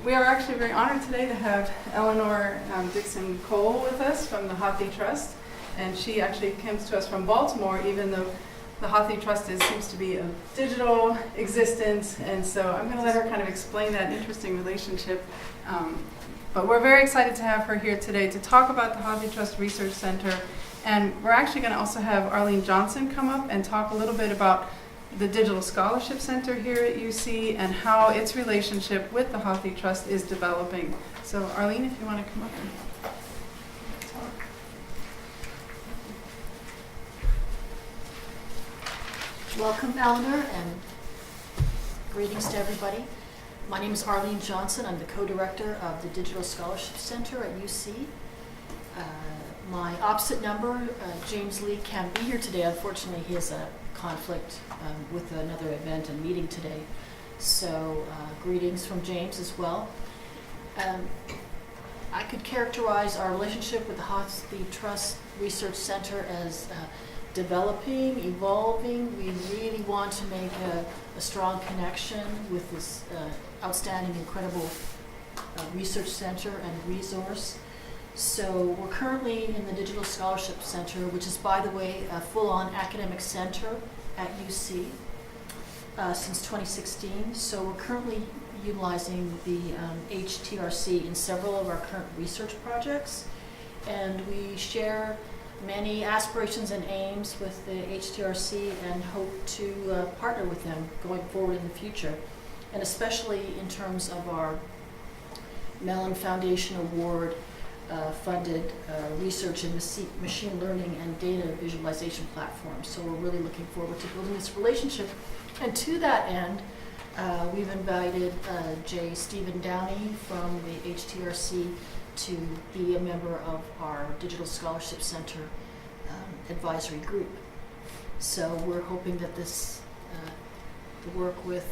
We are actually very honored today to have Eleanor Dickson Koehl with us from the Hathi Trust. And she actually comes to us from Baltimore, even though the Hathi Trust seems to be a digital existence. And so I'm going to let her kind of explain that interesting relationship. But we're very excited to have her here today to talk about the Hathi Trust Research Center. And we're actually going to also have Arlene Johnson come up and talk a little bit about the Digital Scholarship Center here at UC and how its relationship with the Hathi Trust is developing. So Arlene, if you want to come up and talk. Welcome, Eleanor, and greetings to everybody. My name is Arlene Johnson. I'm the co-director of the Digital Scholarship Center at UC. My opposite number, James Lee, can't be here today. Unfortunately, he has a conflict with another event and meeting today. So greetings from James as well. I could characterize our relationship with the Hathi Trust Research Center as developing, evolving. We really want to make a strong connection with this outstanding, incredible research center and resource. So we're currently in the Digital Scholarship Center, which is, by the way, a full-on academic center at UC since 2016. So we're currently utilizing the HTRC in several of our current research projects. And we share many aspirations and aims with the HTRC and hope to partner with them going forward in the future. And especially in terms of our Mellon Foundation Award funded research in machine learning and data visualization platforms. So we're really looking forward to building this relationship. And to that end, we've invited J. Stephen Downey from the HTRC to be a member of our Digital Scholarship Center advisory group. So we're hoping that this, the work with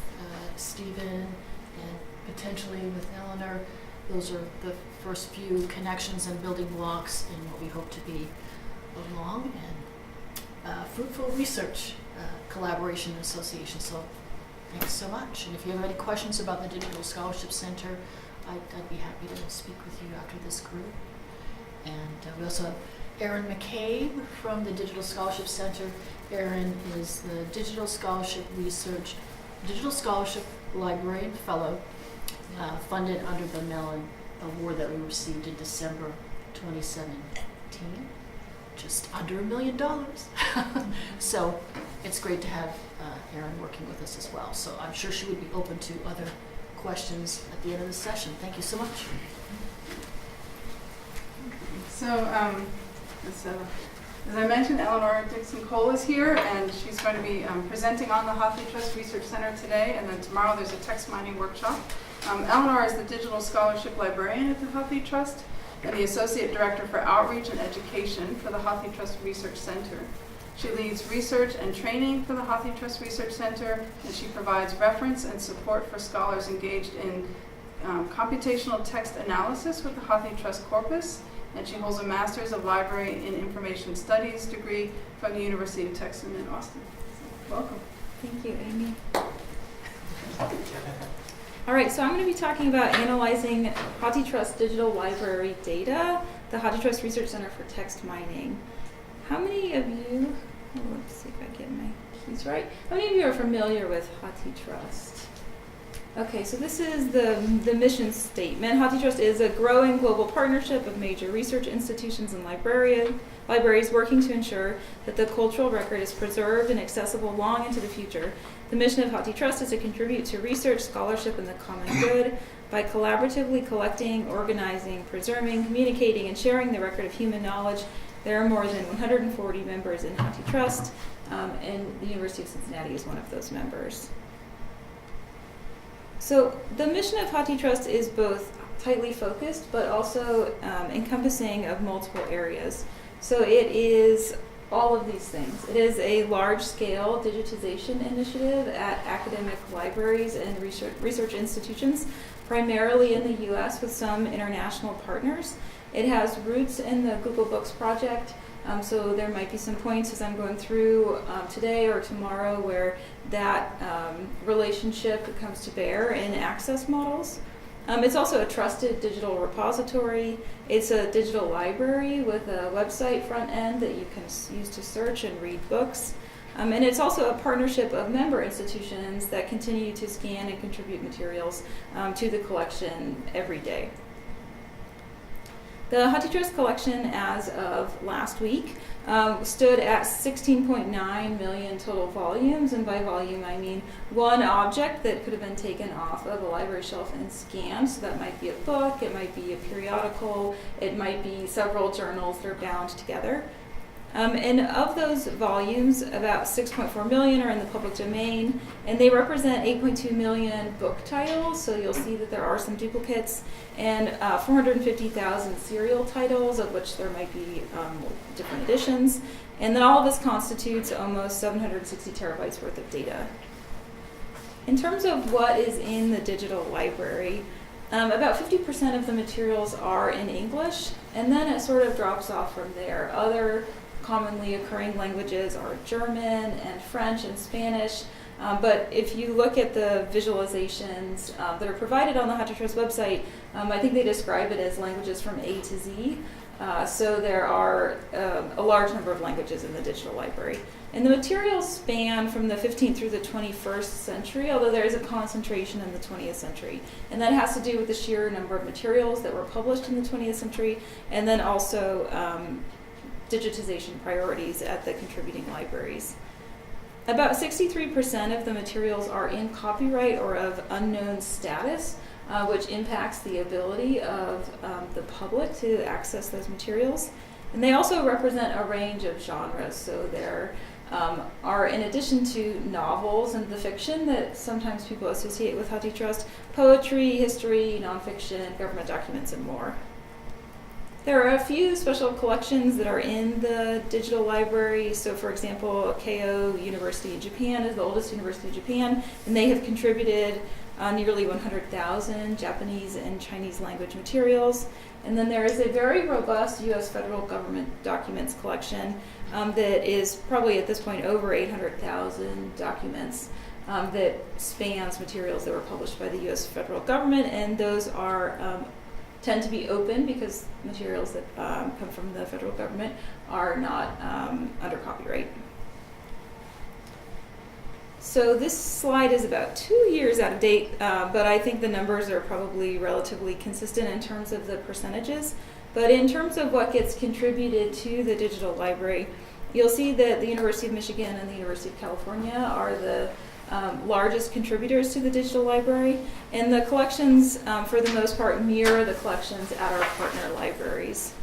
Stephen and potentially with Eleanor, those are the first few connections and building blocks in what we hope to be a long and fruitful research collaboration and association. So thanks so much. And if you have any questions about the Digital Scholarship Center, I'd be happy to speak with you after this group. And we also have Erin McCabe from the Digital Scholarship Center. Erin is the Digital Scholarship Librarian Fellow, funded under the Mellon Award that we received in December 2017, just under $1 million. So it's great to have Erin working with us as well. So I'm sure she would be open to other questions at the end of the session. Thank you so much. So, as I mentioned, Eleanor Dickson Koehl is here, and she's going to be presenting on the Hathi Trust Research Center today, and then tomorrow there's a text mining workshop. Eleanor is the Digital Scholarship Librarian at the Hathi Trust and the Associate Director for Outreach and Education for the Hathi Trust Research Center. She leads research and training for the Hathi Trust Research Center, and she provides reference and support for scholars engaged in computational text analysis with the Hathi Trust corpus, and she holds a Master's of Library and Information Studies degree from the University of Texas in Austin. So, welcome. Thank you, Amy. All right, so I'm going to be talking about analyzing Hathi Trust digital library data, the Hathi Trust Research Center for Text Mining. How many of you, let's see if I get my keys right. How many of you are familiar with Hathi Trust? Okay, so this is the mission statement. Hathi Trust is a growing global partnership of major research institutions and libraries working to ensure that the cultural record is preserved and accessible long into the future. The mission of Hathi Trust is to contribute to research, scholarship, and the common good by collaboratively collecting, organizing, preserving, communicating, and sharing the record of human knowledge. There are more than 140 members in Hathi Trust, and the University of Cincinnati is one of those members. So the mission of Hathi Trust is both tightly focused, but also encompassing of multiple areas. So it is all of these things. It is a large-scale digitization initiative at academic libraries and research institutions, primarily in the U.S. with some international partners. It has roots in the Google Books project, so there might be some points as I'm going through today or tomorrow where that relationship comes to bear in access models. It's also a trusted digital repository. It's a digital library with a website front end that you can use to search and read books. And it's also a partnership of member institutions that continue to scan and contribute materials to the collection every day. The HathiTrust collection as of last week stood at 16.9 million total volumes, and by volume I mean one object that could have been taken off of a library shelf and scanned. So that might be a book, it might be a periodical, it might be several journals that are bound together. And of those volumes, about 6.4 million are in the public domain, and they represent 8.2 million book titles, so you'll see that there are some duplicates, and 450,000 serial titles, of which there might be different editions, and then all of this constitutes almost 760 terabytes worth of data. In terms of what is in the digital library, about 50% of the materials are in English, and then it sort of drops off from there. Other commonly occurring languages are German and French and Spanish, but if you look at the visualizations that are provided on the HathiTrust website, I think they describe it as languages from A to Z. So there are a large number of languages in the digital library. And the materials span from the 15th through the 21st century, although there is a concentration in the 20th century. And that has to do with the sheer number of materials that were published in the 20th century, and then also digitization priorities at the contributing libraries. About 63% of the materials are in copyright or of unknown status, which impacts the ability of the public to access those materials. And they also represent a range of genres. So there are, in addition to novels and the fiction that sometimes people associate with HathiTrust, poetry, history, nonfiction, government documents, and more. There are a few special collections that are in the digital library. So for example, Keio University in Japan is the oldest university in Japan, and they have contributed nearly 100,000 Japanese and Chinese language materials. And then there is a very robust US federal government documents collection that is probably at this point over 800,000 documents that spans materials that were published by the US federal government, and those are tend to be open because materials that come from the federal government are not under copyright. So this slide is about 2 years out of date, but I think the numbers are probably relatively consistent in terms of the percentages. But in terms of what gets contributed to the digital library, you'll see that the University of Michigan and the University of California are the largest contributors to the digital library, and the collections, for the most part, mirror the collections at our partner libraries.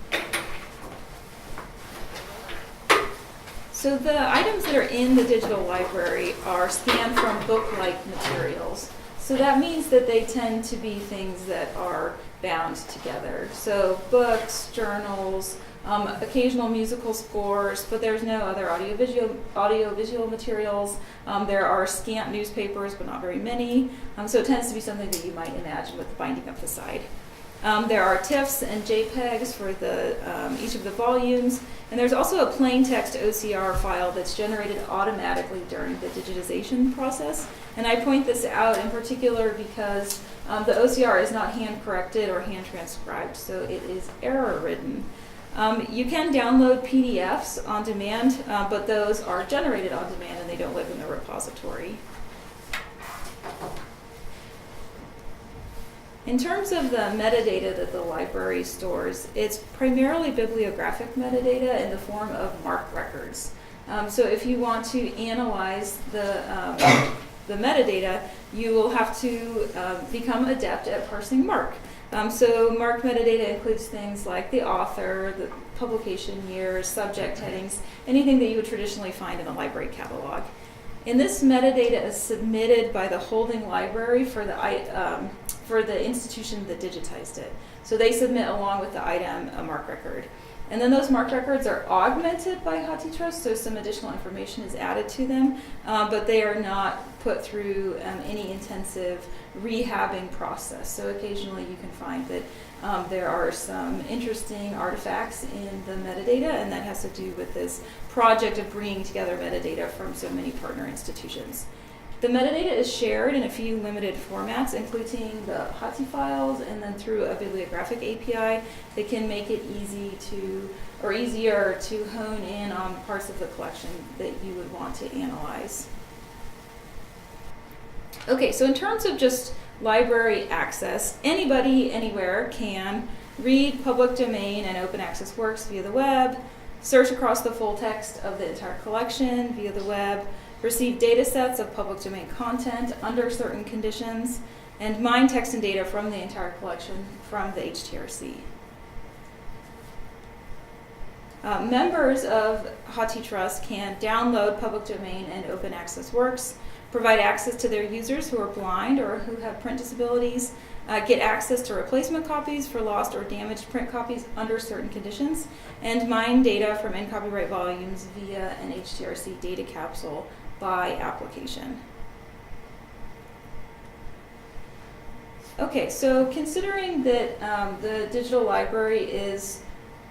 So the items that are in the digital library are scanned from book-like materials. So that means that they tend to be things that are bound together. So books, journals, occasional musical scores, but there's no other audio-visual materials. There are scant newspapers, but not very many. So it tends to be something that you might imagine with binding up the side. There are TIFFs and JPEGs for each of the volumes, and there's also a plain text OCR file that's generated automatically during the digitization process. And I point this out in particular because the OCR is not hand-corrected or hand-transcribed, so it is error-ridden. You can download PDFs on demand, but those are generated on demand and they don't live in the repository. In terms of the metadata that the library stores, it's primarily bibliographic metadata in the form of MARC records. So if you want to analyze the metadata, you will have to become adept at parsing MARC. So MARC metadata includes things like the author, the publication year, subject headings, anything that you would traditionally find in a library catalog. And this metadata is submitted by the holding library for the institution that digitized it. So they submit along with the item a MARC record. And then those MARC records are augmented by HathiTrust, so some additional information is added to them, but they are not put through any intensive rehabbing process. So occasionally you can find that there are some interesting artifacts in the metadata, and that has to do with this project of bringing together metadata from so many partner institutions. The metadata is shared in a few limited formats, including the Hathi files, and then through a bibliographic API that can make it easier to hone in on parts of the collection that you would want to analyze. Okay, so in terms of just library access, anybody, anywhere can read public domain and open access works via the web, search across the full text of the entire collection via the web, receive data sets of public domain content under certain conditions, and mine text and data from the entire collection from the HTRC. Members of HathiTrust can download public domain and open access works, provide access to their users who are blind or who have print disabilities, get access to replacement copies for lost or damaged print copies under certain conditions, and mine data from in-copyright volumes via an HTRC data capsule by application. Okay, so considering that the digital library is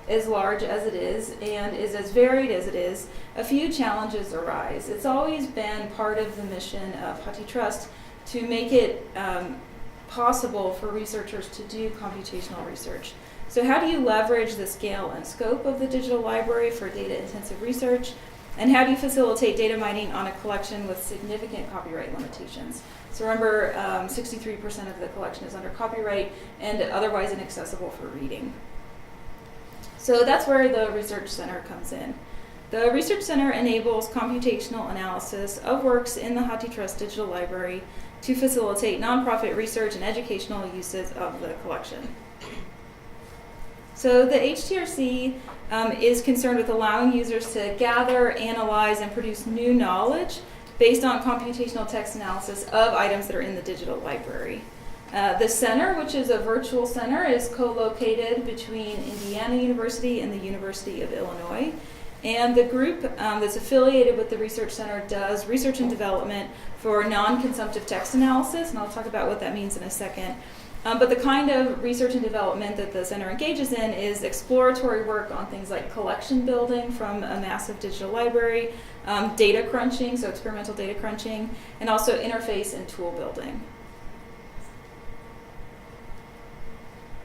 as large as it is and is as varied as it is, a few challenges arise. It's always been part of the mission of HathiTrust to make it possible for researchers to do computational research. So how do you leverage the scale and scope of the digital library for data-intensive research? And how do you facilitate data mining on a collection with significant copyright limitations? So remember, 63% of the collection is under copyright and otherwise inaccessible for reading. So that's where the Research Center comes in. The Research Center enables computational analysis of works in the HathiTrust digital library to facilitate nonprofit research and educational uses of the collection. So the HTRC is concerned with allowing users to gather, analyze, and produce new knowledge based on computational text analysis of items that are in the digital library. The center, which is a virtual center, is co-located between Indiana University and the University of Illinois. And the group that's affiliated with the Research Center does research and development for non-consumptive text analysis, and I'll talk about what that means in a second. But the kind of research and development that the center engages in is exploratory work on things like collection building from a massive digital library, data crunching, so experimental data crunching, and also interface and tool building.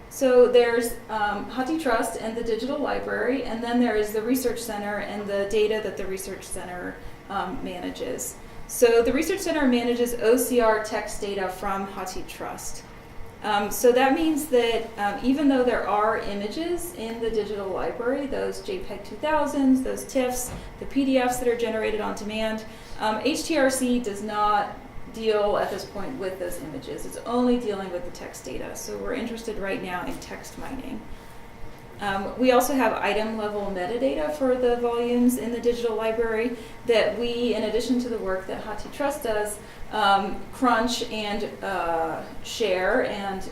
So there's HathiTrust and the digital library, and then there is the Research Center and the data that the Research Center manages. So the Research Center manages OCR text data from HathiTrust. So that means that even though there are images in the digital library, those JPEG 2000s, those TIFFs, the PDFs that are generated on demand, HTRC does not deal at this point with those images. It's only dealing with the text data. So we're interested right now in text mining. We also have item level metadata for the volumes in the digital library that we, in addition to the work that HathiTrust does, crunch and share and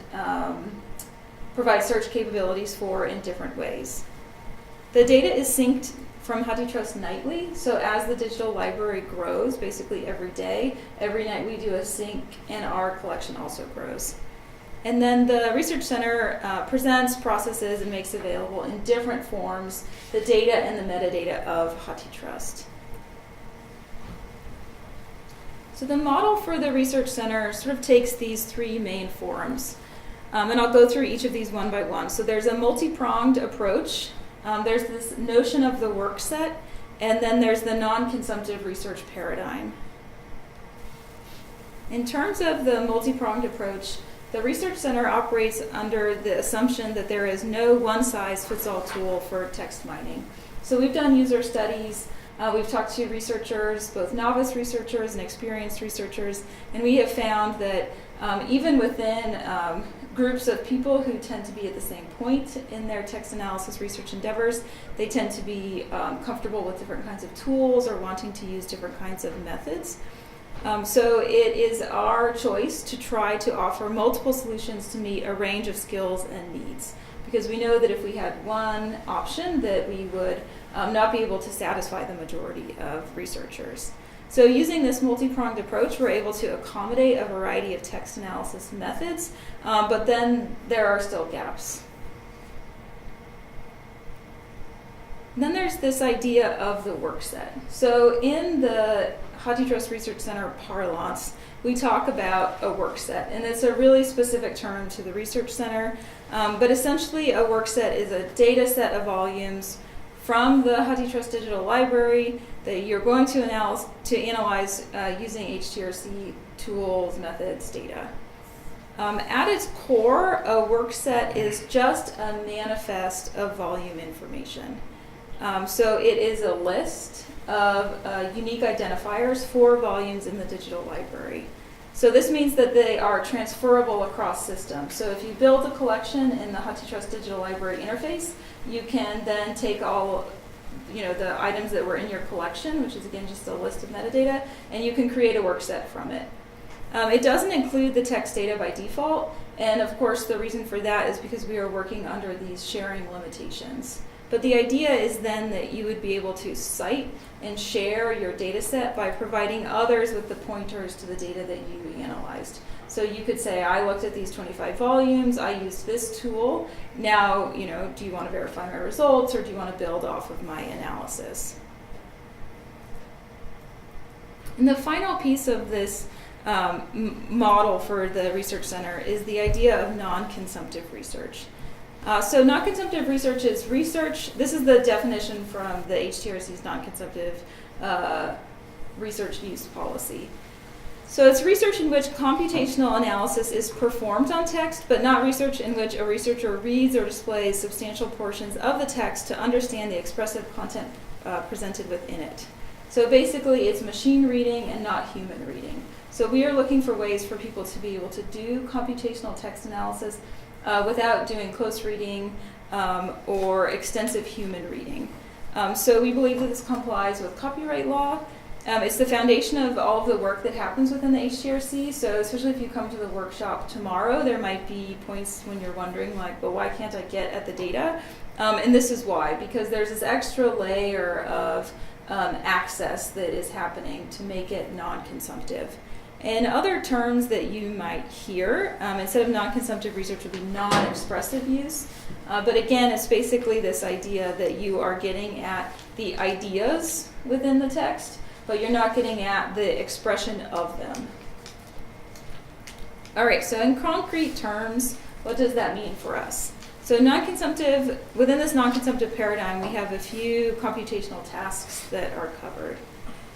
provide search capabilities for in different ways. The data is synced from HathiTrust nightly, so as the digital library grows, basically every day, every night we do a sync and our collection also grows. And then the Research Center presents, processes, and makes available in different forms the data and the metadata of HathiTrust. So the model for the Research Center sort of takes these three main forms. And I'll go through each of these one by one. So there's a multi-pronged approach. There's this notion of the Workset, and then there's the non-consumptive research paradigm. In terms of the multi-pronged approach, the Research Center operates under the assumption that there is no one-size-fits-all tool for text mining. So we've done user studies, we've talked to researchers, both novice researchers and experienced researchers, and we have found that even within groups of people who tend to be at the same point in their text analysis research endeavors, they tend to be comfortable with different kinds of tools or wanting to use different kinds of methods. So it is our choice to try to offer multiple solutions to meet a range of skills and needs, because we know that if we had one option that we would not be able to satisfy the majority of researchers. So using this multi-pronged approach, we're able to accommodate a variety of text analysis methods, but then there are still gaps. Then there's this idea of the workset. So in the Hathi Trust Research Center parlance, we talk about a workset, and it's a really specific term to the research center. But essentially, a workset is a data set of volumes from the Hathi Trust Digital Library that you're going to analyze using HTRC tools, methods, data. At its core, a workset is just a manifest of volume information. So it is a list of unique identifiers for volumes in the digital library. So this means that they are transferable across systems. So if you build a collection in the Hathi Trust Digital Library interface, you can then take all the items that were in your collection, which is again just a list of metadata, and you can create a workset from it. It doesn't include the text data by default, and of course the reason for that is because we are working under these sharing limitations. But the idea is then that you would be able to cite and share your data set by providing others with the pointers to the data that you analyzed. So you could say, I looked at these 25 volumes, I used this tool. Now, do you want to verify my results, or do you want to build off of my analysis? And the final piece of this model for the research center is the idea of non-consumptive research. So non-consumptive research is research. This is the definition from the HTRC's non-consumptive research use policy. So it's research in which computational analysis is performed on text, but not research in which a researcher reads or displays substantial portions of the text to understand the expressive content presented within it. So basically it's machine reading and not human reading. So we are looking for ways for people to be able to do computational text analysis without doing close reading or extensive human reading. So we believe that this complies with copyright law. It's the foundation of all of the work that happens within the HTRC. So especially if you come to the workshop tomorrow, there might be points when you're wondering well, why can't I get at the data? And this is why, because there's this extra layer of access that is happening to make it non-consumptive. And other terms that you might hear, instead of non-consumptive research, would be non-expressive use. But again, it's basically this idea that you are getting at the ideas within the text, but you're not getting at the expression of them. All right, so in concrete terms, what does that mean for us? So non-consumptive, within this non-consumptive paradigm, we have a few computational tasks that are covered.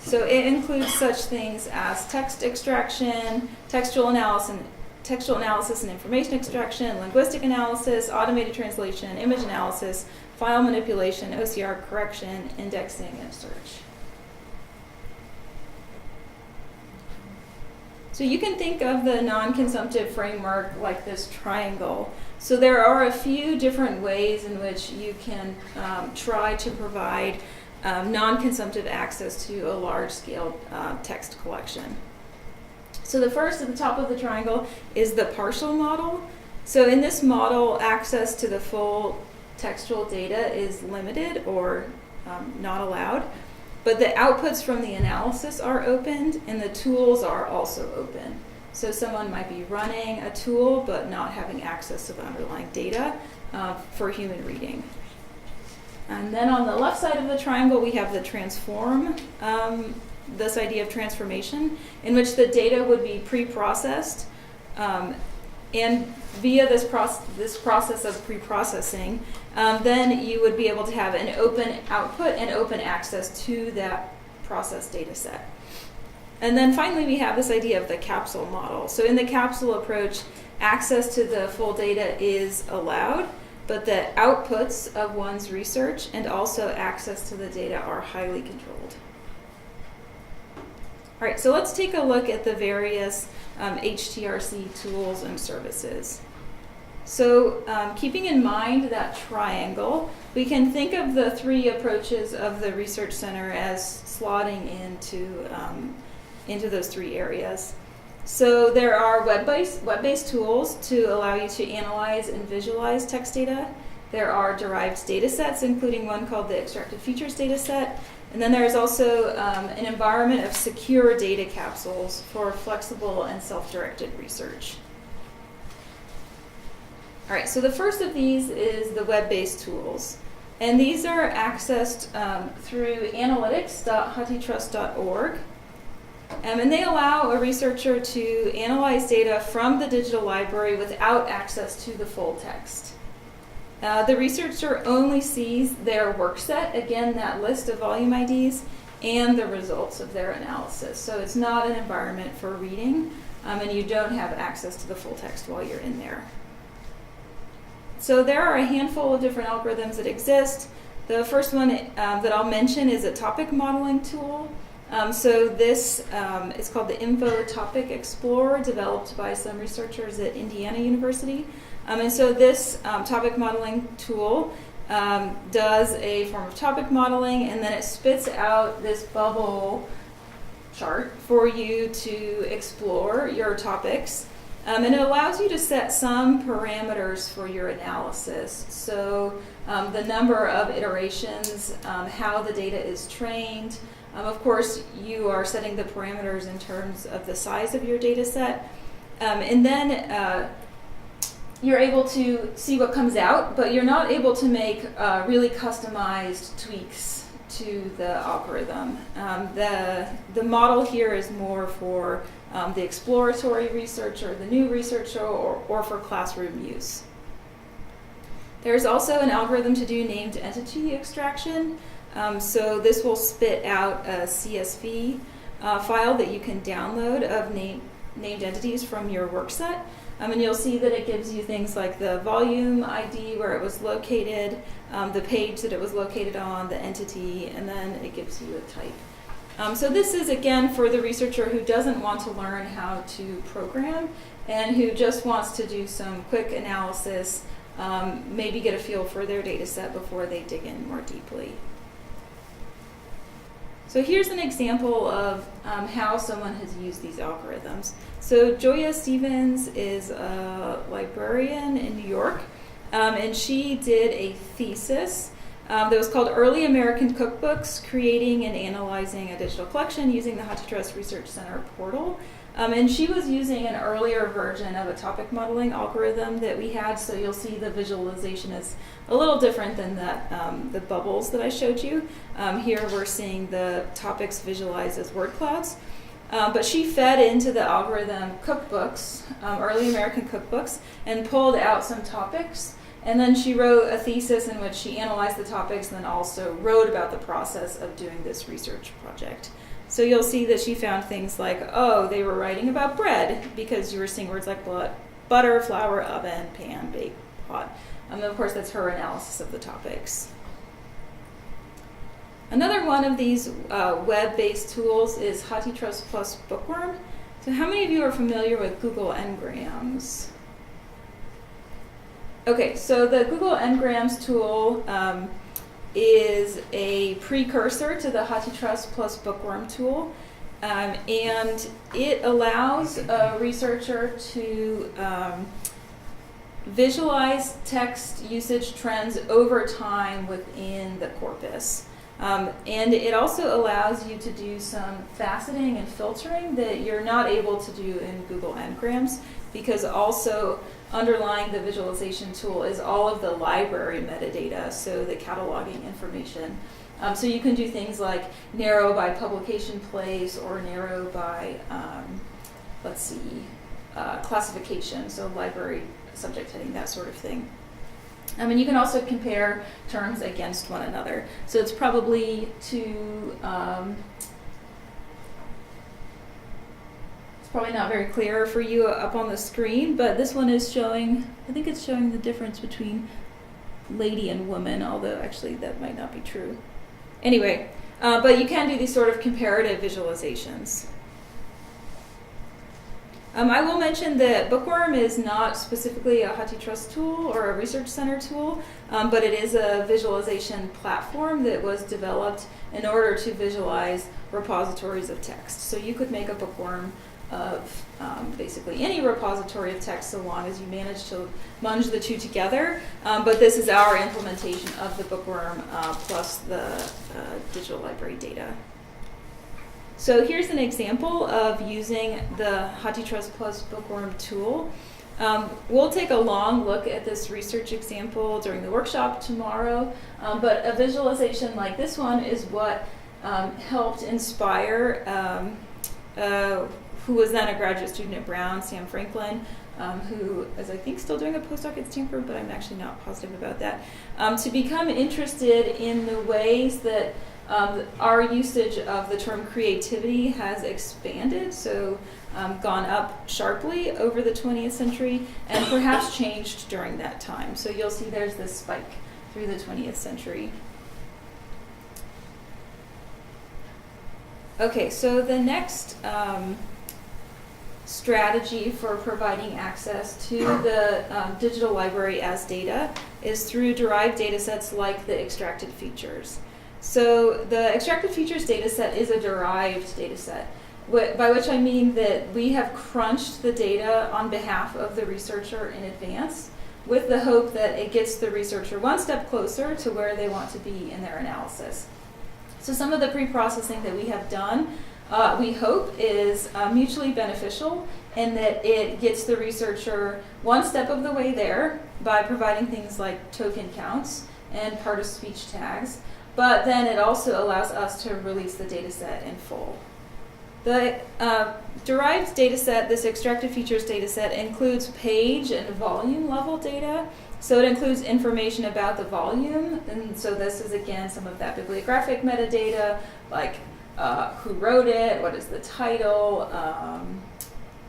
So it includes such things as text extraction, textual analysis and information extraction, linguistic analysis, automated translation, image analysis, file manipulation, OCR correction, indexing, and search. So you can think of the non-consumptive framework like this triangle. So there are a few different ways in which you can try to provide non-consumptive access to a large-scale text collection. So the first at the top of the triangle is the partial model. So in this model, access to the full textual data is limited or not allowed, but the outputs from the analysis are opened and the tools are also open. So someone might be running a tool but not having access to the underlying data for human reading. And then on the left side of the triangle, we have the transform, this idea of transformation, in which the data would be pre-processed. And via this process of pre-processing, then you would be able to have an open output and open access to that processed data set. And then finally, we have this idea of the capsule model. So in the capsule approach, access to the full data is allowed, but the outputs of one's research and also access to the data are highly controlled. All right, so let's take a look at the various HTRC tools and services. So keeping in mind that triangle, we can think of the three approaches of the Research Center as slotting into those three areas. So there are web-based tools to allow you to analyze and visualize text data. There are derived data sets, including one called the extracted features data set. And then there's also an environment of secure data capsules for flexible and self-directed research. All right, so the first of these is the web-based tools. And these are accessed through analytics.hathitrust.org. And they allow a researcher to analyze data from the digital library without access to the full text. The researcher only sees their workset, again, that list of volume IDs, and the results of their analysis. So it's not an environment for reading, and you don't have access to the full text while you're in there. So there are a handful of different algorithms that exist. The first one that I'll mention is a topic modeling tool. So this is called the Info Topic Explorer, developed by some researchers at Indiana University. And so this topic modeling tool does a form of topic modeling, and then it spits out this bubble chart for you to explore your topics. And it allows you to set some parameters for your analysis. So the number of iterations, how the data is trained. Of course, you are setting the parameters in terms of the size of your data set. And then you're able to see what comes out, but you're not able to make really customized tweaks to the algorithm. The model here is more for the exploratory researcher, the new researcher, or for classroom use. There's also an algorithm to do named entity extraction. So this will spit out a CSV file that you can download of named entities from your workset. And you'll see that it gives you things like the volume ID, where it was located, the page that it was located on, the entity, and then it gives you a type. So this is, again, for the researcher who doesn't want to learn how to program and who just wants to do some quick analysis, maybe get a feel for their data set before they dig in more deeply. So here's an example of how someone has used these algorithms. So Joya Stevens is a librarian in New York, and she did a thesis that was called Early American Cookbooks, Creating and Analyzing a Digital Collection Using the Hathi Trust Research Center portal. And she was using an earlier version of a topic modeling algorithm that we had, so you'll see the visualization is a little different than the bubbles that I showed you. Here we're seeing the topics visualized as word clouds. But she fed into the algorithm cookbooks, early American cookbooks, and pulled out some topics. And then she wrote a thesis in which she analyzed the topics and then also wrote about the process of doing this research project. So you'll see that she found things like, oh, they were writing about bread, because you were seeing words like butter, flour, oven, pan, bake, pot. And of course, that's her analysis of the topics. Another one of these web-based tools is HathiTrust plus Bookworm. So how many of you are familiar with Google Ngrams? Okay, so the Google Ngrams tool is a precursor to the HathiTrust plus Bookworm tool, and it allows a researcher to visualize text usage trends over time within the corpus. And it also allows you to do some faceting and filtering that you're not able to do in Google Ngrams, because also underlying the visualization tool is all of the library metadata, so the cataloging information. So you can do things like narrow by publication place or narrow by, classification, so library subject heading, that sort of thing. And you can also compare terms against one another. So it's probably probably not very clear for you up on the screen, but this one is showing, I think it's showing the difference between lady and woman, although actually that might not be true. Anyway, but you can do these sort of comparative visualizations. I will mention that Bookworm is not specifically a HathiTrust tool or a Research Center tool, but it is a visualization platform that was developed in order to visualize repositories of text. So you could make a Bookworm of basically any repository of text, so long as you manage to munge the two together. But this is our implementation of the Bookworm plus the digital library data. So here's an example of using the HathiTrust plus Bookworm tool. We'll take a long look at this research example during the workshop tomorrow, but a visualization like this one is what helped inspire who was then a graduate student at Brown, Sam Franklin, who is I think still doing a postdoc at Stanford, but I'm actually not positive about that, to become interested in the ways that our usage of the term creativity has expanded, so gone up sharply over the 20th century and perhaps changed during that time. So you'll see there's this spike through the 20th century. Okay, so the next strategy for providing access to the digital library as data is through derived data sets like the extracted features. So the extracted features data set is a derived data set, by which I mean that we have crunched the data on behalf of the researcher in advance with the hope that it gets the researcher one step closer to where they want to be in their analysis. So some of the pre-processing that we have done, we hope, is mutually beneficial in that it gets the researcher one step of the way there by providing things like token counts and part-of-speech tags, but then it also allows us to release the data set in full. The derived data set, this extracted features data set, includes page and volume level data. So it includes information about the volume, and so this is again some of that bibliographic metadata, like who wrote it, what is the title,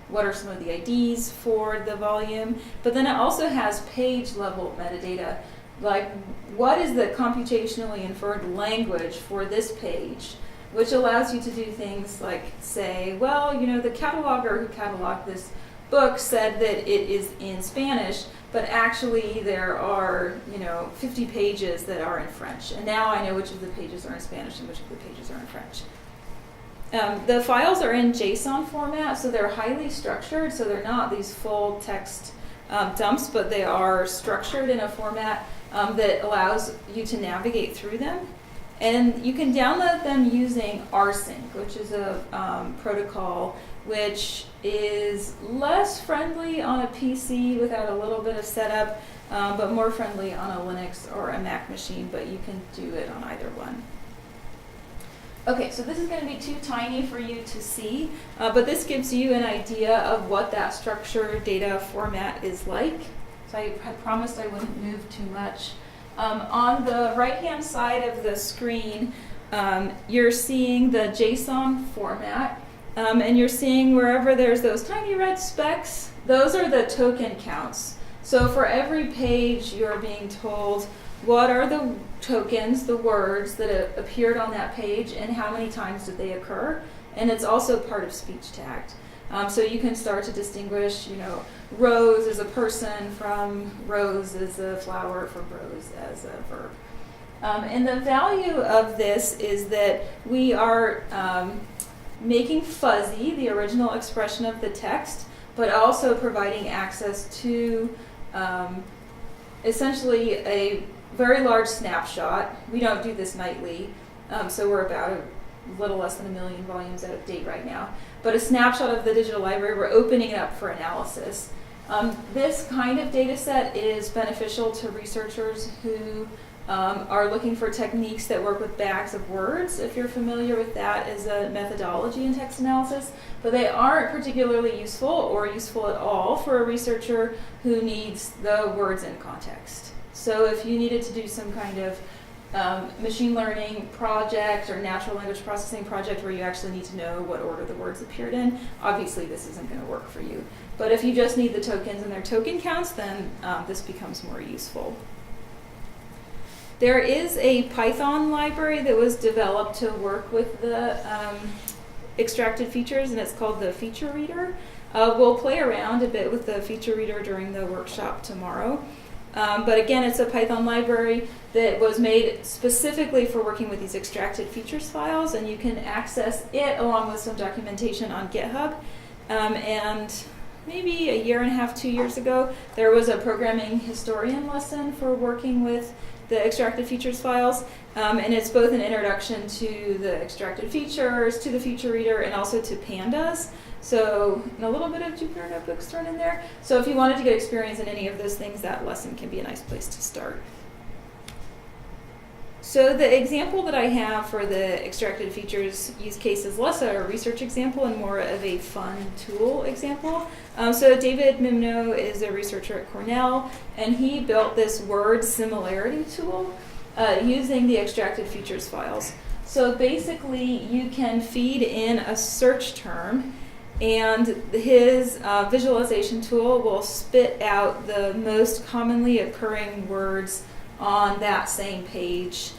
what are some of the IDs for the volume. But then it also has page level metadata, like what is the computationally inferred language for this page, which allows you to do things like say, well, you know, the cataloger who cataloged this book said that it is in Spanish, but actually there are, 50 pages that are in French. And now I know which of the pages are in Spanish and which of the pages are in French. The files are in JSON format, so they're highly structured, so they're not these full text dumps, but they are structured in a format that allows you to navigate through them. And you can download them using rsync, which is a protocol which is less friendly on a PC without a little bit of setup, but more friendly on a Linux or a Mac machine, but you can do it on either one. Okay, so this is going to be too tiny for you to see, but this gives you an idea of what that structured data format is like. So I had promised I wouldn't move too much. On the right-hand side of the screen, you're seeing the JSON format, and you're seeing wherever there's those tiny red specks, those are the token counts. So for every page, you're being told what are the tokens, the words that appeared on that page, and how many times did they occur, and it's also part of speech tagged. So you can start to distinguish, rose as a person from rose as a flower from rose as a verb. And the value of this is that we are making fuzzy the original expression of the text, but also providing access to essentially a very large snapshot. We don't do this nightly, so we're about a little less than 1 million volumes out of date right now. But a snapshot of the digital library, we're opening it up for analysis. This kind of data set is beneficial to researchers who are looking for techniques that work with bags of words, if you're familiar with that as a methodology in text analysis, but they aren't particularly useful or useful at all for a researcher who needs the words in context. So if you needed to do some kind of machine learning project or natural language processing project where you actually need to know what order the words appeared in, obviously this isn't going to work for you. But if you just need the tokens and their token counts, then this becomes more useful. There is a Python library that was developed to work with the extracted features, and it's called the feature reader. We'll play around a bit with the feature reader during the workshop tomorrow. But again, it's a Python library that was made specifically for working with these extracted features files, and you can access it along with some documentation on GitHub. And maybe 1.5 years, 2 years ago, there was a programming historian lesson for working with the extracted features files, and it's both an introduction to the extracted features, to the feature reader, and also to pandas. So, and a little bit of Jupyter Notebooks thrown in there. So if you wanted to get experience in any of those things, that lesson can be a nice place to start. So the example that I have for the extracted features use case is less a research example and more of a fun tool example. So David Mimno is a researcher at Cornell, and he built this word similarity tool using the extracted features files. So basically, you can feed in a search term, and his visualization tool will spit out the most commonly occurring words on that same page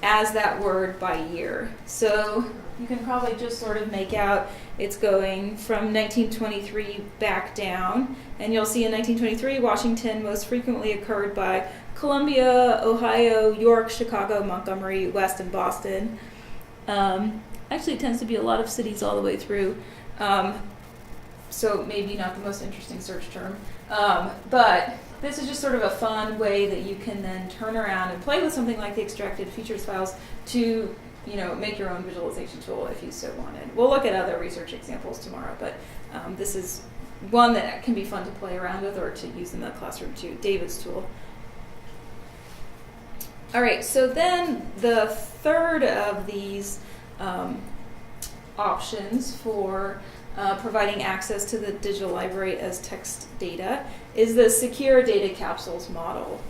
as that word by year. So you can probably just sort of make out it's going from 1923 back down, and you'll see in 1923 Washington most frequently occurred by Columbia, Ohio, York, Chicago, Montgomery, West, and Boston. Actually, it tends to be a lot of cities all the way through. So maybe not the most interesting search term, but this is just sort of a fun way that you can then turn around and play with something like the extracted features files to, make your own visualization tool if you so wanted. We'll look at other research examples tomorrow, but this is one that can be fun to play around with or to use in the classroom too, David's tool. All right, so then the third of these options for providing access to the digital library as text data is the secure data capsules model.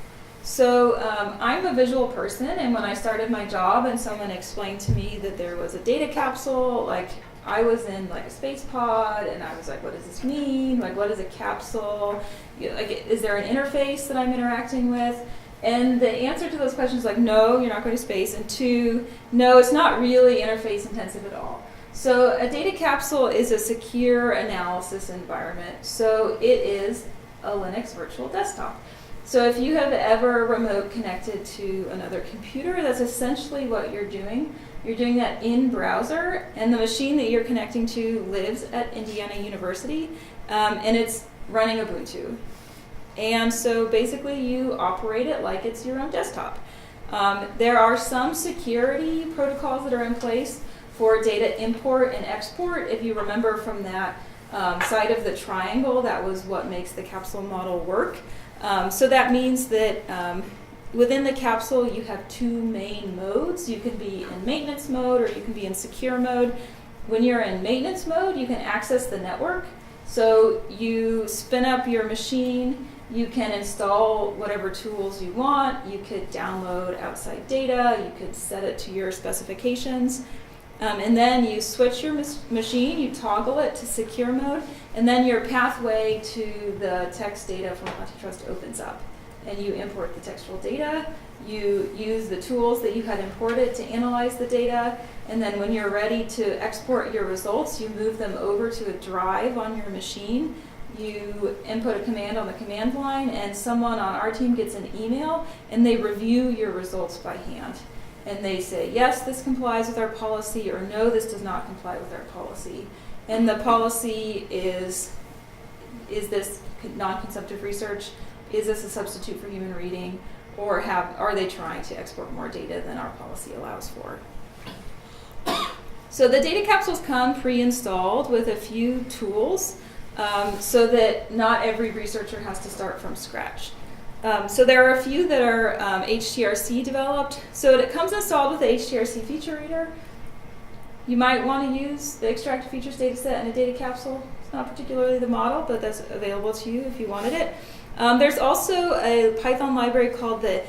So I'm a visual person, and when I started my job and someone explained to me that there was a data capsule, like I was in like a space pod, and I was like, what does this mean? Like, what is a capsule? Is there an interface that I'm interacting with? And the answer to those questions is like, no, you're not going to space, and two, no, it's not really interface intensive at all. So a data capsule is a secure analysis environment. So it is a Linux virtual desktop. So if you have ever remote connected to another computer, that's essentially what you're doing. You're doing that in browser, and the machine that you're connecting to lives at Indiana University, and it's running Ubuntu. And so basically you operate it like it's your own desktop. There are some security protocols that are in place for data import and export. If you remember from that side of the triangle, that was what makes the capsule model work. So that means that within the capsule you have two main modes. You can be in maintenance mode or you can be in secure mode. When you're in maintenance mode, you can access the network. So you spin up your machine, you can install whatever tools you want, you could download outside data, you could set it to your specifications. And then you switch your machine, you toggle it to secure mode, and then your pathway to the text data from HathiTrust opens up. And you import the textual data, you use the tools that you had imported to analyze the data, and then when you're ready to export your results, you move them over to a drive on your machine. You input a command on the command line, and someone on our team gets an email, and they review your results by hand. And they say, yes, this complies with our policy, or no, this does not comply with our policy. And the policy is this non-consumptive research? Is this a substitute for human reading? Or are they trying to export more data than our policy allows for? So the data capsules come pre-installed with a few tools so that not every researcher has to start from scratch. So there are a few that are HTRC developed. So it comes installed with the HTRC feature reader. You might want to use the extracted features dataset in a data capsule. It's not particularly the model, but that's available to you if you wanted it. There's also a Python library called the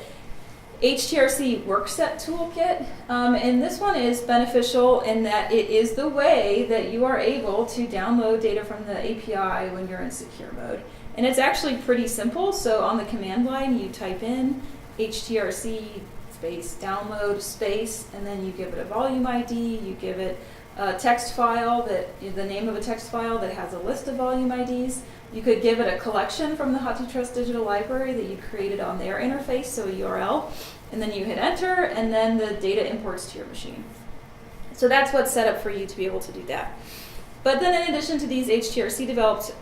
HTRC Workset toolkit, and this one is beneficial in that it is the way that you are able to download data from the API when you're in secure mode. And it's actually pretty simple. So on the command line, you type in HTRC space download space, and then you give it a volume ID, you give it a text file, the name of a text file that has a list of volume IDs. You could give it a collection from the HathiTrust digital library that you created on their interface, so a URL, and then you hit enter, and then the data imports to your machine. So that's what's set up for you to be able to do that. But then in addition to these HTRC developed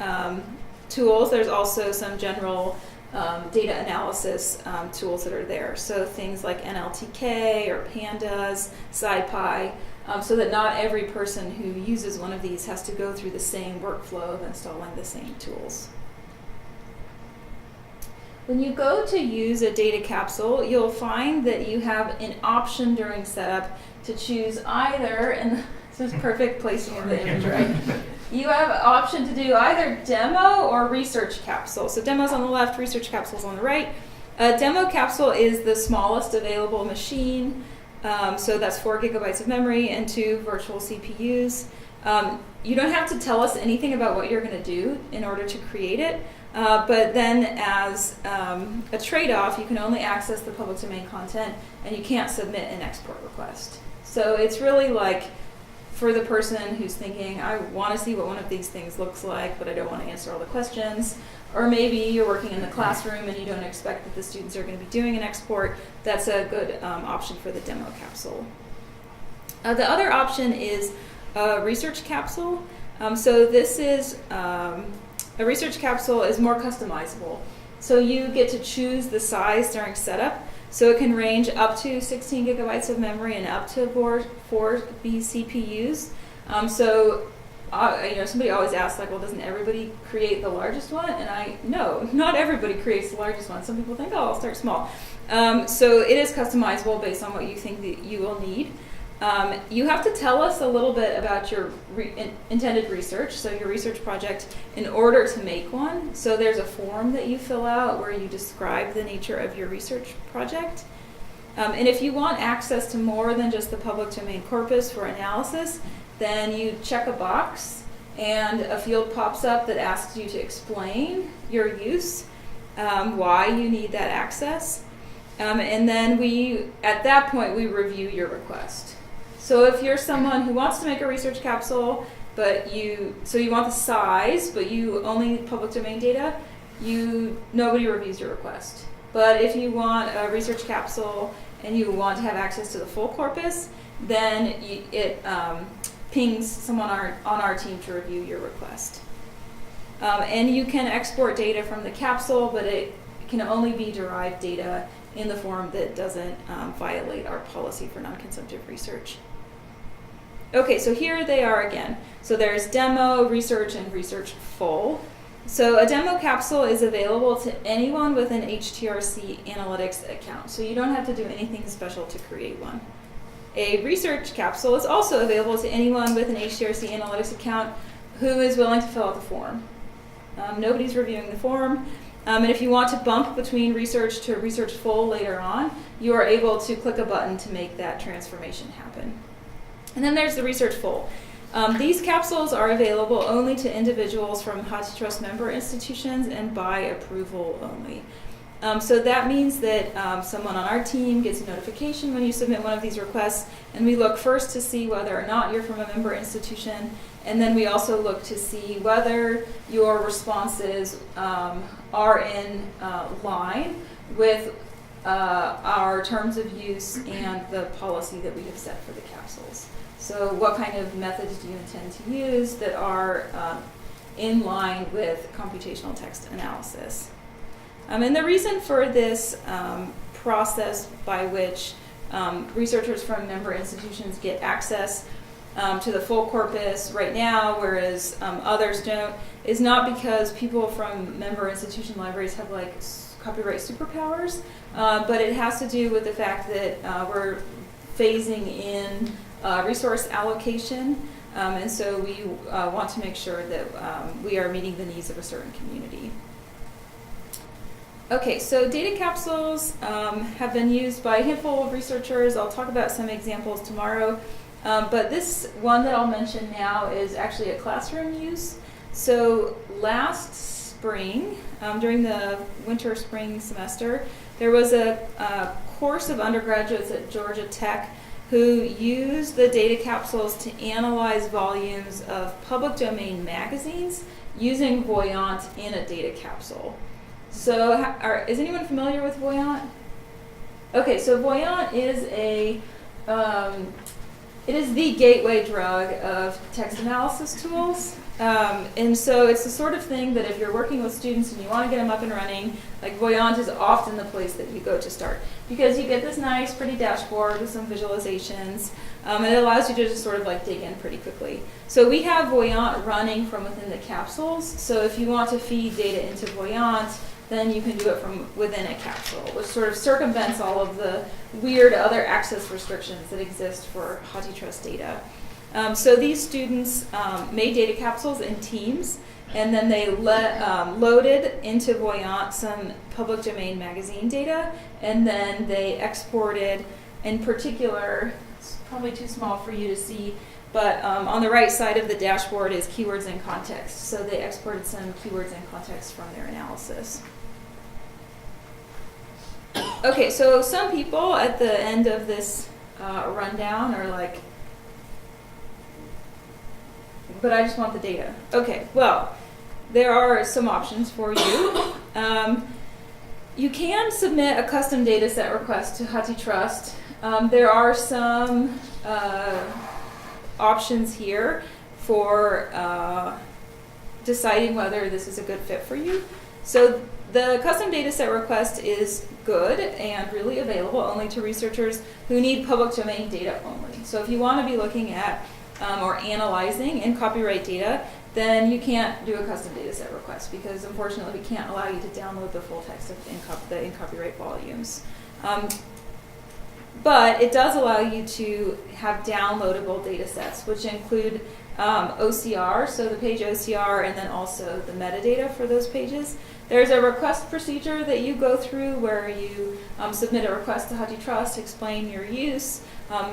tools, there's also some general data analysis tools that are there. So things like NLTK or Pandas, SciPy, so that not every person who uses one of these has to go through the same workflow of installing the same tools. When you go to use a data capsule, you'll find that you have an option during setup to choose either, and this is perfect placing of the image, right? You have an option to do either demo or research capsule. So demo's on the left, research capsule's on the right. A demo capsule is the smallest available machine, so that's 4 gigabytes of memory and 2 virtual CPUs. You don't have to tell us anything about what you're going to do in order to create it. But then as a trade-off, you can only access the public domain content and you can't submit an export request. So it's really like for the person who's thinking, I want to see what one of these things looks like, but I don't want to answer all the questions. Or maybe you're working in the classroom and you don't expect that the students are going to be doing an export. That's a good option for the demo capsule. The other option is a research capsule. So this is a research capsule is more customizable. So you get to choose the size during setup. So it can range up to 16 gigabytes of memory and up to 4 vCPUs. Somebody always asks, like, well, doesn't everybody create the largest one? And no, not everybody creates the largest one. Some people think, oh, I'll start small. So it is customizable based on what you think that you will need. You have to tell us a little bit about your intended research, so your research project, in order to make one. So there's a form that you fill out where you describe the nature of your research project. And if you want access to more than just the public domain corpus for analysis, then you check a box and a field pops up that asks you to explain your use, why you need that access. And then at that point, we review your request. So if you're someone who wants to make a research capsule, but you want the size, but you only need public domain data, nobody reviews your request. But if you want a research capsule and you want to have access to the full corpus, then it pings someone on our team to review your request. And you can export data from the capsule, but it can only be derived data in the form that doesn't violate our policy for non-consumptive research. Okay, so here they are again. So there's demo, research, and research full. So a demo capsule is available to anyone with an HTRC analytics account. So you don't have to do anything special to create one. A research capsule is also available to anyone with an HTRC analytics account who is willing to fill out the form. Nobody's reviewing the form. And if you want to bump between research to research full later on, you are able to click a button to make that transformation happen. And then there's the research full. These capsules are available only to individuals from HathiTrust member institutions and by approval only. So that means that someone on our team gets a notification when you submit one of these requests, and we look first to see whether or not you're from a member institution, and then we also look to see whether your responses are in line with our terms of use and the policy that we have set for the capsules. So what kind of methods do you intend to use that are in line with computational text analysis? And the reason for this process by which researchers from member institutions get access to the full corpus right now, whereas others don't, is not because people from member institution libraries have like copyright superpowers, but it has to do with the fact that we're phasing in resource allocation, and so we want to make sure that we are meeting the needs of a certain community. Okay, so data capsules have been used by a handful of researchers. I'll talk about some examples tomorrow, but this one that I'll mention now is actually a classroom use. So last spring, during the winter-spring semester, there was a course of undergraduates at Georgia Tech who used the data capsules to analyze volumes of public domain magazines using Voyant in a data capsule. So is anyone familiar with Voyant? Okay, so Voyant is it is the gateway drug of text analysis tools. And so it's the sort of thing that if you're working with students and you want to get them up and running, like Voyant is often the place that you go to start. Because you get this nice, pretty dashboard with some visualizations, and it allows you to just sort of like dig in pretty quickly. So we have Voyant running from within the capsules. So if you want to feed data into Voyant, then you can do it from within a capsule, which sort of circumvents all of the weird other access restrictions that exist for HathiTrust data. So these students made data capsules in teams, and then they loaded into Voyant some public domain magazine data, and then they exported, in particular, it's probably too small for you to see, but on the right side of the dashboard is keywords and context. So they exported some keywords and context from their analysis. Okay, so some people at the end of this rundown are like, but I just want the data. Okay, well, there are some options for you. You can submit a custom data set request to HathiTrust. There are some options here for deciding whether this is a good fit for you. So the custom data set request is good and really available only to researchers who need public domain data only. So if you want to be looking at or analyzing in copyright data, then you can't do a custom data set request because unfortunately we can't allow you to download the full text of the in copyright volumes. But it does allow you to have downloadable data sets, which include OCR, so the page OCR, and then also the metadata for those pages. There's a request procedure that you go through where you submit a request to HathiTrust, explain your use,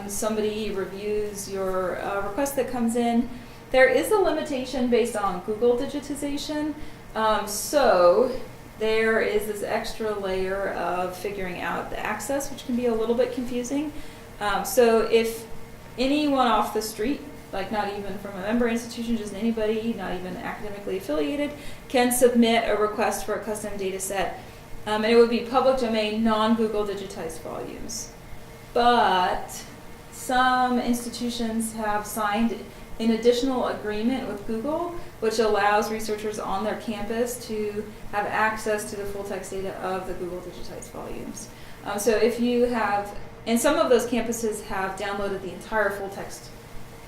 somebody reviews your request that comes in. There is a limitation based on Google digitization, so there is this extra layer of figuring out the access, which can be a little bit confusing. So if anyone off the street, like not even from a member institution, just anybody, not even academically affiliated, can submit a request for a custom data set, and it would be public domain, non-Google digitized volumes. But some institutions have signed an additional agreement with Google, which allows researchers on their campus to have access to the full text data of the Google digitized volumes. So if you have, and some of those campuses have downloaded the entire full text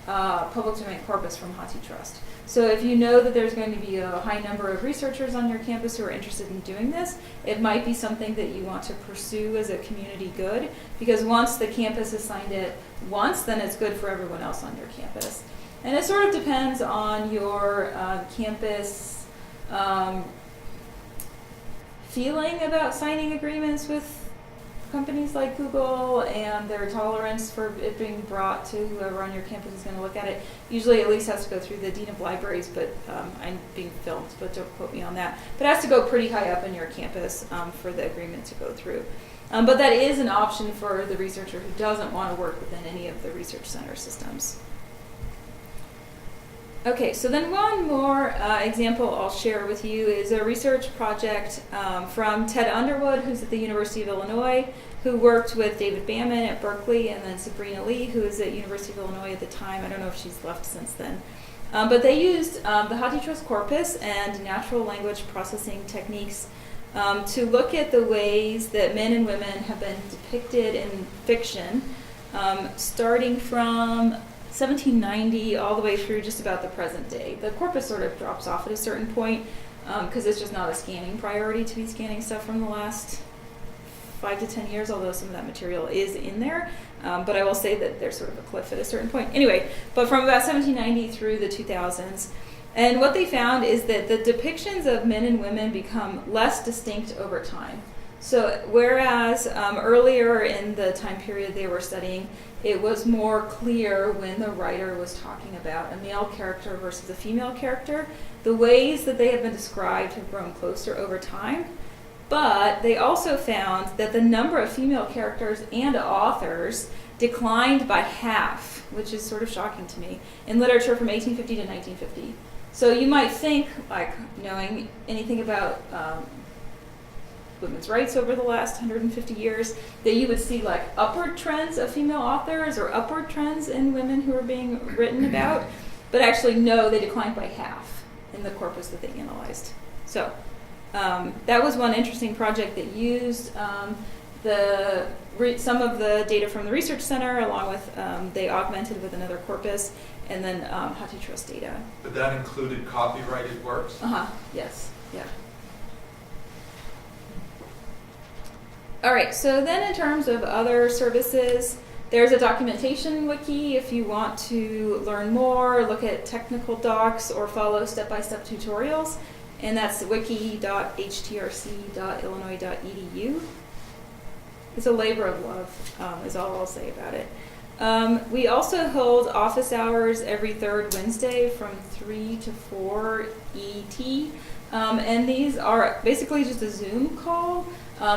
public domain corpus from HathiTrust. So if you know that there's going to be a high number of researchers on your campus who are interested in doing this, it might be something that you want to pursue as a community good, because once the campus has signed it once, then it's good for everyone else on your campus. And it sort of depends on your campus feeling about signing agreements with companies like Google and their tolerance for it being brought to whoever on your campus is going to look at it. Usually at least has to go through the Dean of Libraries, but I'm being filmed, but don't quote me on that. But it has to go pretty high up on your campus for the agreement to go through. But that is an option for the researcher who doesn't want to work within any of the research center systems. Okay, so then one more example I'll share with you is a research project from Ted Underwood, who's at the University of Illinois, who worked with David Bamman at Berkeley, and then Sabrina Lee, who was at University of Illinois at the time. I don't know if she's left since then. But they used the HathiTrust corpus and natural language processing techniques to look at the ways that men and women have been depicted in fiction, starting from 1790 all the way through just about the present day. The corpus sort of drops off at a certain point because it's just not a scanning priority to be scanning stuff from the last 5 to 10 years, although some of that material is in there. But I will say that there's sort of a cliff at a certain point. Anyway, but from about 1790 through the 2000s. And what they found is that the depictions of men and women become less distinct over time. So whereas earlier in the time period they were studying, it was more clear when the writer was talking about a male character versus a female character, the ways that they have been described have grown closer over time. But they also found that the number of female characters and authors declined by half, which is sort of shocking to me, in literature from 1850 to 1950. So you might think, like, knowing anything about women's rights over the last 150 years, that you would see like upward trends of female authors or upward trends in women who are being written about, but actually no, they declined by half in the corpus that they analyzed. So that was one interesting project that used some of the data from the research center, along with they augmented with another corpus, and then HathiTrust data. But that included copyrighted works? Yes, yeah. All right, so then in terms of other services, there's a documentation wiki if you want to learn more, look at technical docs, or follow step-by-step tutorials, and that's wiki.htrc.illinois.edu. It's a labor of love, is all I'll say about it. We also hold office hours every third Wednesday from 3 to 4 ET, and these are basically just a Zoom call.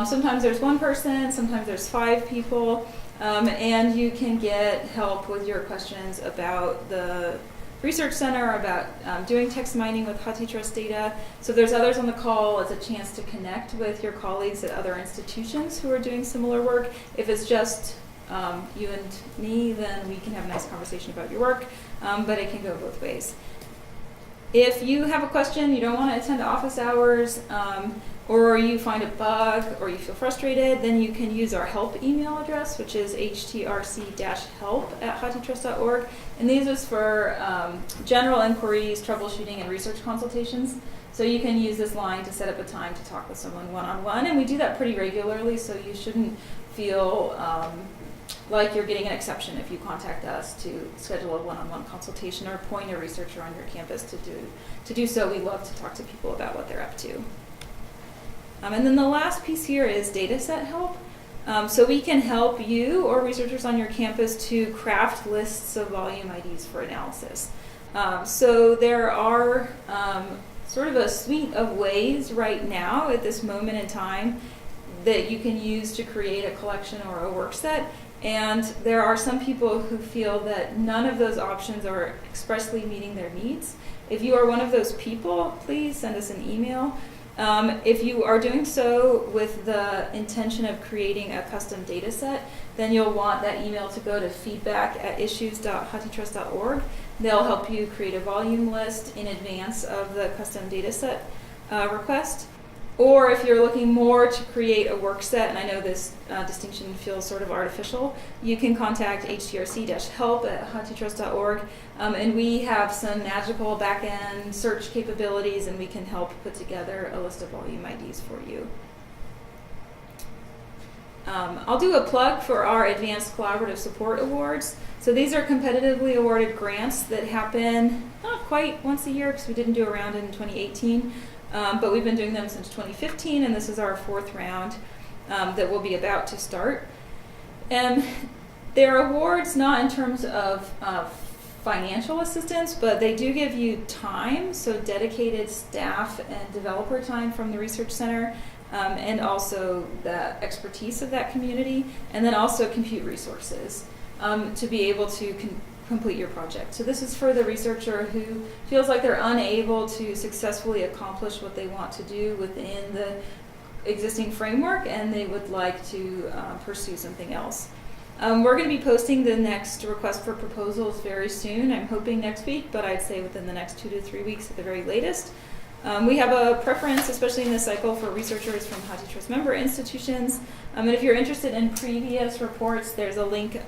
Sometimes there's one person, sometimes there's 5 people, and you can get help with your questions about the research center, about doing text mining with HathiTrust data. So if there's others on the call, it's a chance to connect with your colleagues at other institutions who are doing similar work. If it's just you and me, then we can have a nice conversation about your work, but it can go both ways. If you have a question, you don't want to attend office hours, or you find a bug, or you feel frustrated, then you can use our help email address, which is htrc-help@hathitrust.org. And these is for general inquiries, troubleshooting, and research consultations. So you can use this line to set up a time to talk with someone one-on-one, and we do that pretty regularly, so you shouldn't feel like you're getting an exception if you contact us to schedule a one-on-one consultation or point a researcher on your campus to do so. We love to talk to people about what they're up to. And then the last piece here is data set help. So we can help you or researchers on your campus to craft lists of volume IDs for analysis. So there are sort of a suite of ways right now at this moment in time that you can use to create a collection or a work set. And there are some people who feel that none of those options are expressly meeting their needs. If you are one of those people, please send us an email. If you are doing so with the intention of creating a custom data set, then you'll want that email to go to feedback@issues.hathitrust.org. They'll help you create a volume list in advance of the custom data set request. Or if you're looking more to create a work set, and I know this distinction feels sort of artificial, you can contact htrc-help@hathitrust.org, and we have some magical back-end search capabilities, and we can help put together a list of volume IDs for you. I'll do a plug for our Advanced Collaborative Support Awards. So these are competitively awarded grants that happen not quite once a year, because we didn't do a round in 2018. But we've been doing them since 2015, and this is our 4th round that we'll be about to start. And they're awards not in terms of financial assistance, but they do give you time, so dedicated staff and developer time from the research center, and also the expertise of that community, and then also compute resources to be able to complete your project. So this is for the researcher who feels like they're unable to successfully accomplish what they want to do within the existing framework, and they would like to pursue something else. We're going to be posting the next request for proposals very soon. I'm hoping next week, but I'd say within the next 2 to 3 weeks at the very latest. We have a preference, especially in this cycle, for researchers from HathiTrust member institutions. And if you're interested in previous reports, there's a link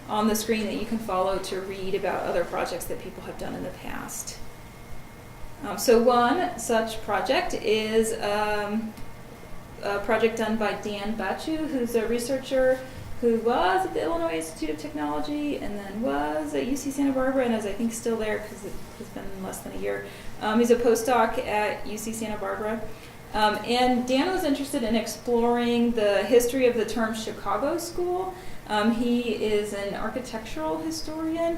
on the screen that you can follow to read about other projects that people have done in the past. So one such project is a project done by Dan Bachu, who's a researcher who was at the Illinois Institute of Technology and then was at UC Santa Barbara, and is I think still there because it has been less than a year. He's a postdoc at UC Santa Barbara. And Dan was interested in exploring the history of the term Chicago School. He is an architectural historian,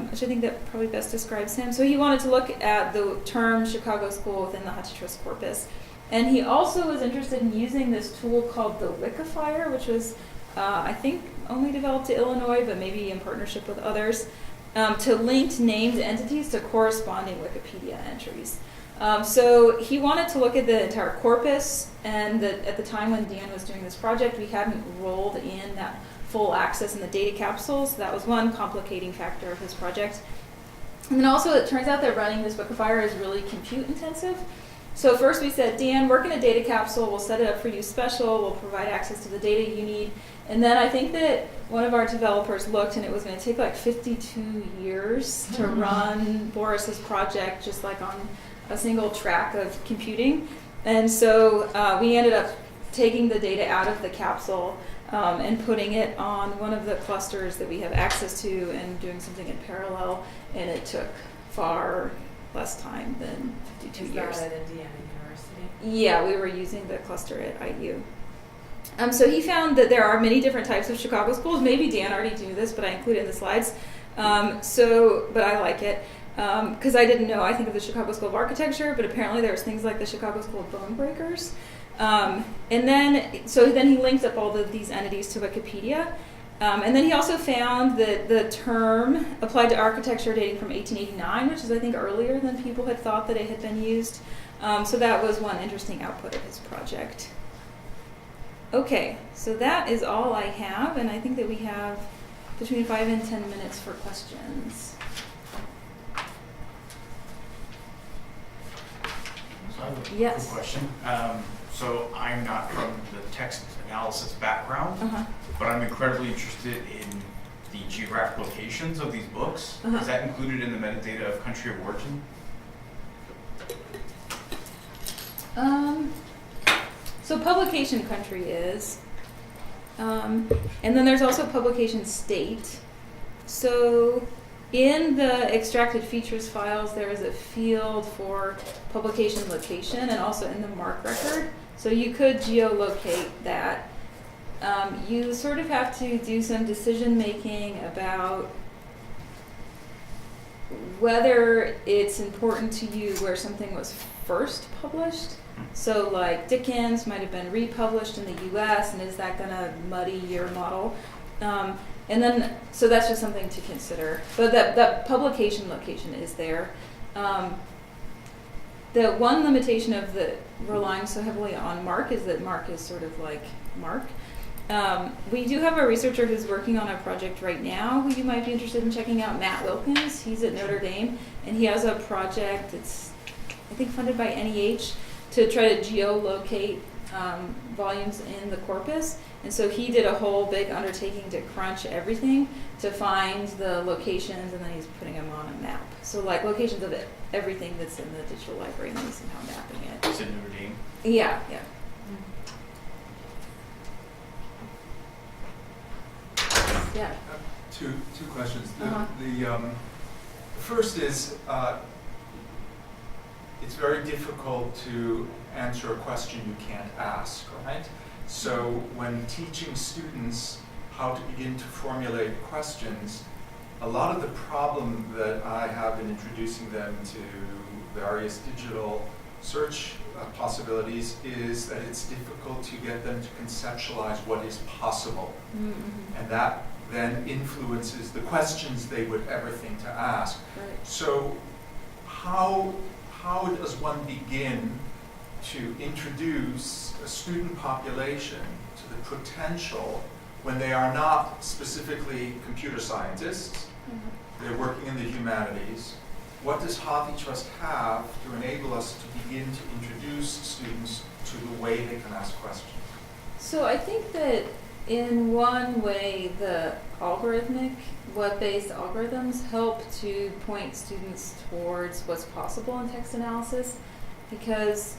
which I think that probably best describes him. So he wanted to look at the term Chicago School within the HathiTrust corpus. And he also was interested in using this tool called the Wikifier, which was, I think, only developed to Illinois, but maybe in partnership with others, to link named entities to corresponding Wikipedia entries. So he wanted to look at the entire corpus, and at the time when Dan was doing this project, we hadn't rolled in that full access in the data capsules. That was one complicating factor of his project. And then also it turns out that running this Bookifyer is really compute intensive. So first we said, Dan, work in a data capsule, we'll set it up for you special, we'll provide access to the data you need. And then I think that one of our developers looked and it was going to take like 52 years to run Boris's project just like on a single track of computing. And so we ended up taking the data out of the capsule and putting it on one of the clusters that we have access to and doing something in parallel, and it took far less time than 52 years. Is that at Indiana University? Yeah, we were using the cluster at IU. So he found that there are many different types of Chicago schools. Maybe Dan already knew this, but I include it in the slides. But I like it because I didn't know. I think of the Chicago School of Architecture, but apparently there's things like the Chicago School of Bone Breakers. And then he linked up all these entities to Wikipedia. And then he also found that the term applied to architecture dating from 1889, which is I think earlier than people had thought that it had been used. So that was one interesting output of his project. Okay, so that is all I have, and I think that we have between 5 and 10 minutes for questions. So I have a Yes. quick question. So I'm not from the text analysis background, but I'm incredibly interested in the geographic locations of these books. Is that included in the metadata of country of origin? So publication country is, and then there's also publication state. So in the extracted features files, there is a field for publication location and also in the MARC record. So you could geolocate that. You sort of have to do some decision making about whether it's important to you where something was first published. So like Dickens might have been republished in the US, and is that going to muddy your model? And then, so that's just something to consider. But that publication location is there. The one limitation of the relying so heavily on MARC is that MARC is sort of like MARC. We do have a researcher who's working on a project right now who you might be interested in checking out, Matt Wilkins. He's at Notre Dame, and he has a project that's, I think, funded by NEH to try to geolocate volumes in the corpus. And so he did a whole big undertaking to crunch everything to find the locations, and then he's putting them on a map. So like locations of everything that's in the digital library, and he's somehow mapping it. Is it Notre Dame? Yeah. Yeah. Two questions. The first is, it's very difficult to answer a question you can't ask, right? So when teaching students how to begin to formulate questions, a lot of the problem that I have in introducing them to various digital search possibilities is that it's difficult to get them to conceptualize what is possible. Mm-hmm. And that then influences the questions they would ever think to ask. Right. So how does one begin to introduce a student population to the potential when they are not specifically computer scientists, they're working in the humanities? What does HathiTrust have to enable us to begin to introduce students to the way they can ask questions? So I think that in one way, the algorithmic, web-based algorithms help to point students towards what's possible in text analysis, because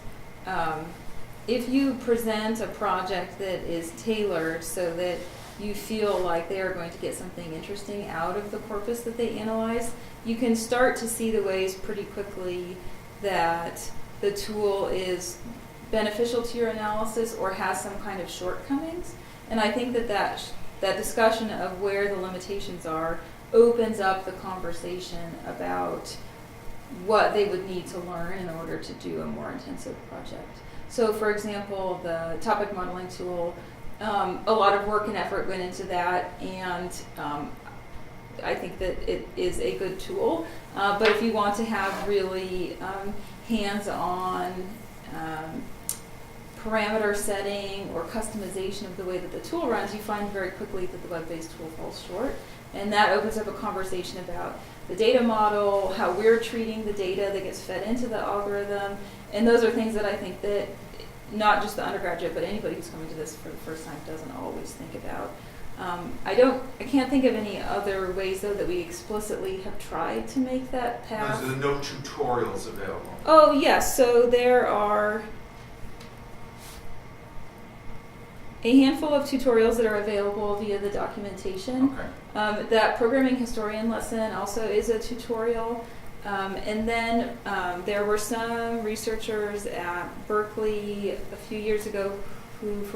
if you present a project that is tailored so that you feel like they are going to get something interesting out of the corpus that they analyze, you can start to see the ways pretty quickly that the tool is beneficial to your analysis or has some kind of shortcomings. And I think that discussion of where the limitations are opens up the conversation about what they would need to learn in order to do a more intensive project. So for example, the topic modeling tool, a lot of work and effort went into that, and I think that it is a good tool. But if you want to have really hands-on parameter setting or customization of the way that the tool runs, you find very quickly that the web-based tool falls short. And that opens up a conversation about the data model, how we're treating the data that gets fed into the algorithm. And those are things that I think that not just the undergraduate, but anybody who's coming to this for the first time doesn't always think about. I can't think of any other ways though that we explicitly have tried to make that path. There are no tutorials available. Oh yes, so there are a handful of tutorials that are available via the documentation. Okay. That programming historian lesson also is a tutorial. And then there were some researchers at Berkeley a few years ago who,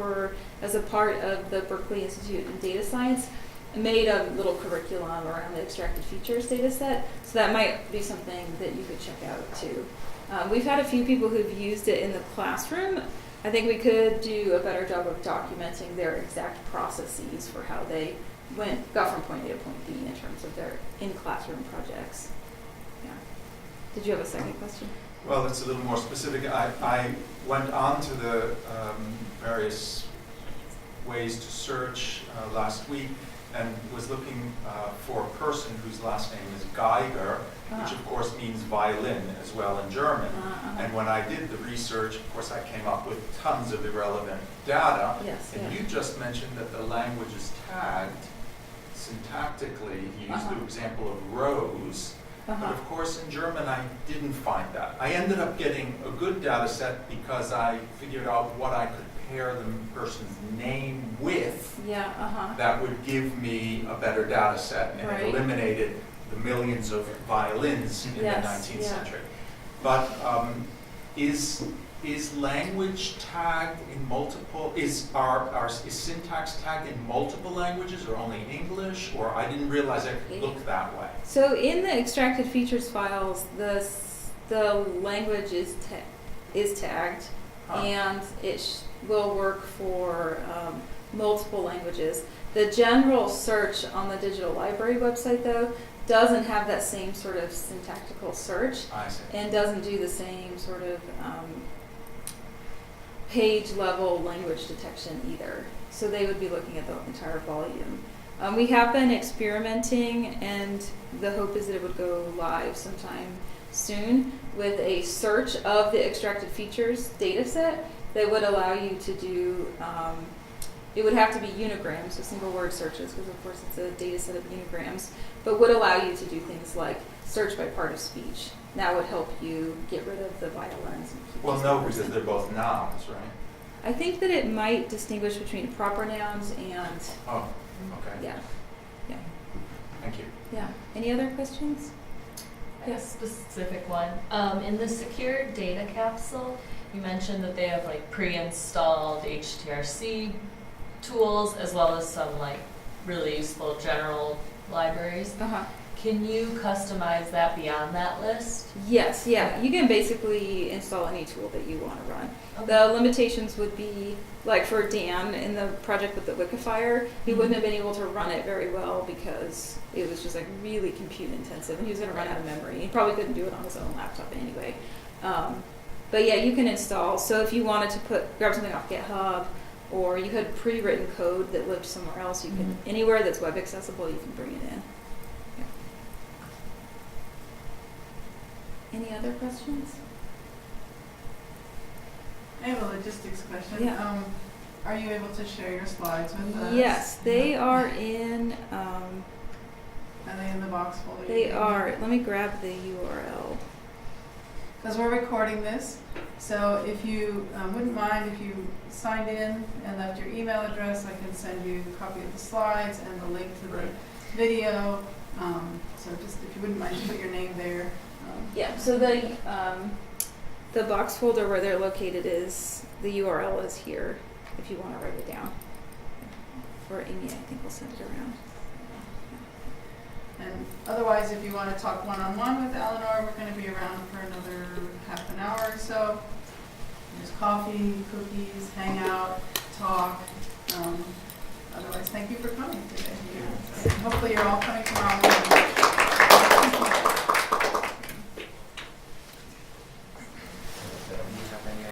as a part of the Berkeley Institute of Data Science, made a little curriculum around the extracted features data set. So that might be something that you could check out too. We've had a few people who've used it in the classroom. I think we could do a better job of documenting their exact processes for how they got from point A to point B in terms of their in-classroom projects. Yeah. Did you have a second question? Well, it's a little more specific. I went on to the various ways to search last week and was looking for a person whose last name is Geiger, which of course means violin as well in German. And when I did the research, of course, I came up with tons of irrelevant data. Yes, and you just mentioned that the language is tagged syntactically. You used the example of rows. But of course, in German, I didn't find that. I ended up getting a good data set because I figured out what I could pair the person's name with. That would give me a better data set, and it eliminated the millions of violins in the 19th century. But is language tagged in multiple? Is syntax tagged in multiple languages or only English? Or I didn't realize it could look that way. So in the extracted features files, the language is tagged, and it will work for multiple languages. The general search on the digital library website, though, doesn't have that same sort of syntactical search, I see. and doesn't do the same sort of page level language detection either. So they would be looking at the entire volume. We have been experimenting, and the hope is that it would go live sometime soon with a search of the extracted features data set that would allow you to do, it would have to be unigrams, so single word searches, because of course it's a data set of unigrams, but would allow you to do things like search by part of speech. That would help you get rid of the violins. Well, no, because they're both nouns, right? I think that it might distinguish between proper nouns and, Oh, okay. yeah. Thank you. Yeah. Any other questions? I have a specific one. In the secure data capsule, you mentioned that they have like pre-installed HTRC tools as well as some like really useful general libraries. Can you customize that beyond that list? Yes, yeah. You can basically install any tool that you want to run. Okay. The limitations would be, like for Dan in the project with the Wikifier, he wouldn't have been able to run it very well because it was just like really compute intensive, and he was going to run out of memory. He probably couldn't do it on his own laptop anyway. But yeah, you can install. So if you wanted to grab something off GitHub, or you had pre-written code that lived somewhere else, you can anywhere that's web accessible, you can bring it in. Any other questions? I have a logistics question. Yeah. Are you able to share your slides with us? Yes, they are in. Are they in the box folder? They are. Let me grab the URL. Because we're recording this, so if you wouldn't mind if you signed in and left your email address, I can send you a copy of the slides and the link to the video. So just if you wouldn't mind, put your name there. Yeah. So the box folder where they're located is the URL is here. If you want to write it down, or Amy, I think will send it around. And otherwise, if you want to talk one-on-one with Eleanor, we're going to be around for another half an hour or so. There's coffee, cookies, hang out, talk. Otherwise, thank you for coming today. Hopefully you're all coming tomorrow morning.